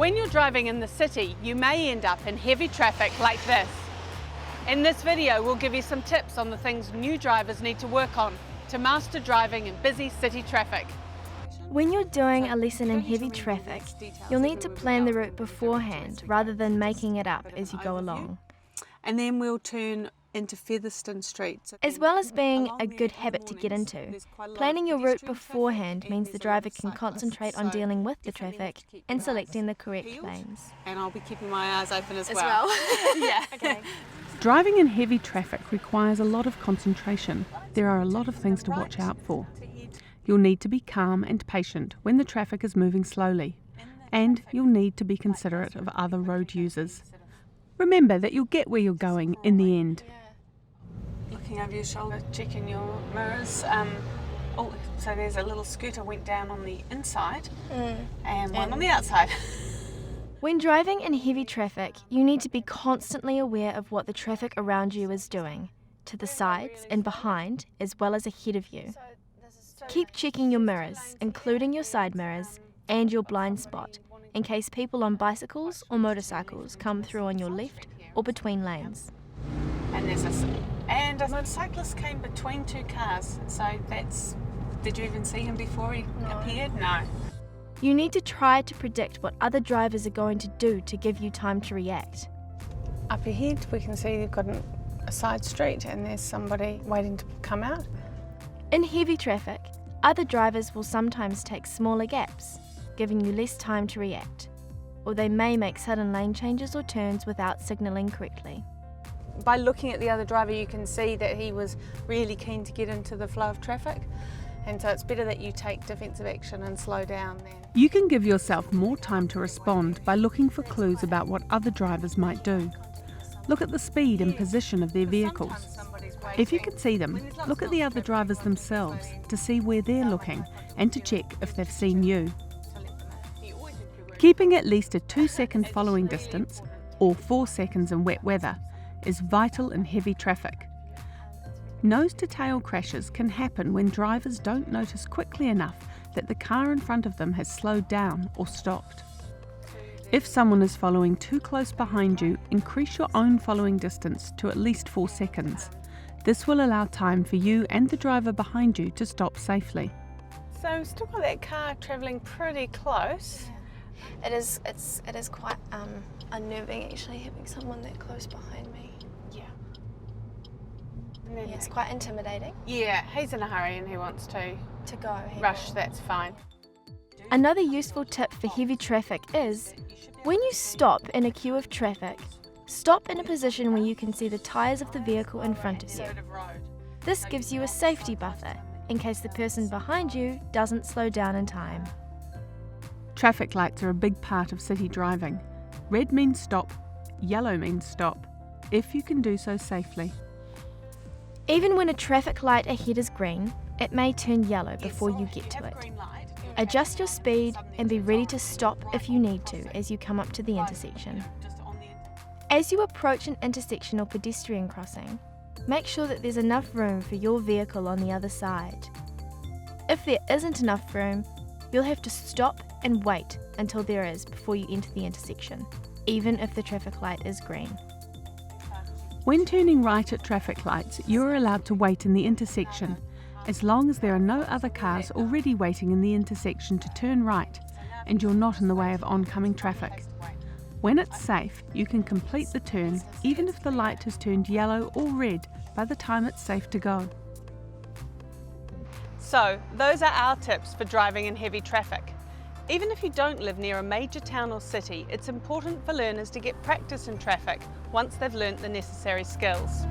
When you're driving in the city, you may end up in heavy traffic like this. In this video, we'll give you some tips on the things new drivers need to work on to master driving in busy city traffic. When you're doing a lesson in heavy traffic, you'll need to plan the route beforehand rather than making it up as you go along. And then we'll turn into Featherston Street. As well as being a good habit to get into, planning your route beforehand means the driver can concentrate on dealing with the traffic and selecting the correct lanes. And I'll be keeping my eyes open as well. Yeah. Okay. Driving in heavy traffic requires a lot of concentration. There are a lot of things to watch out for. You'll need to be calm and patient when the traffic is moving slowly, and you'll need to be considerate of other road users. Remember that you'll get where you're going in the end. Looking over your shoulder, checking your mirrors. So there's a little scooter went down on the inside and one on the outside. When driving in heavy traffic, you need to be constantly aware of what the traffic around you is doing, to the sides and behind, as well as ahead of you. Keep checking your mirrors, including your side mirrors and your blind spot, in case people on bicycles or motorcycles come through on your left or between lanes. And a motorcyclist came between two cars, so did you even see him before he appeared? No. You need to try to predict what other drivers are going to do to give you time to react. Up ahead we can see they've got a side street and there's somebody waiting to come out. In heavy traffic, other drivers will sometimes take smaller gaps, giving you less time to react, or they may make sudden lane changes or turns without signalling correctly. By looking at the other driver, you can see that he was really keen to get into the flow of traffic, and so it's better that you take defensive action and slow down then. You can give yourself more time to respond by looking for clues about what other drivers might do. Look at the speed and position of their vehicles. If you can see them, look at the other drivers themselves to see where they're looking and to check if they've seen you. Keeping at least a 2-second following distance, or 4 seconds in wet weather, is vital in heavy traffic. Nose-to-tail crashes can happen when drivers don't notice quickly enough that the car in front of them has slowed down or stopped. If someone is following too close behind you, increase your own following distance to at least 4 seconds. This will allow time for you and the driver behind you to stop safely. So we've still got that car travelling pretty close. It is quite unnerving actually having someone that close behind me. Yeah. Yeah, it's quite intimidating. Yeah, he's in a hurry and he wants to go. Rush, that's fine. Another useful tip for heavy traffic is, when you stop in a queue of traffic, stop in a position where you can see the tyres of the vehicle in front of you. This gives you a safety buffer in case the person behind you doesn't slow down in time. Traffic lights are a big part of city driving. Red means stop, yellow means stop, if you can do so safely. Even when a traffic light ahead is green, it may turn yellow before you get to it. Adjust your speed and be ready to stop if you need to as you come up to the intersection. As you approach an intersection or pedestrian crossing, make sure that there's enough room for your vehicle on the other side. If there isn't enough room, you'll have to stop and wait until there is before you enter the intersection, even if the traffic light is green. When turning right at traffic lights, you're allowed to wait in the intersection, as long as there are no other cars already waiting in the intersection to turn right and you're not in the way of oncoming traffic. When it's safe, you can complete the turn even if the light has turned yellow or red by the time it's safe to go. So, those are our tips for driving in heavy traffic. Even if you don't live near a major town or city, it's important for learners to get practice in traffic once they've learnt the necessary skills.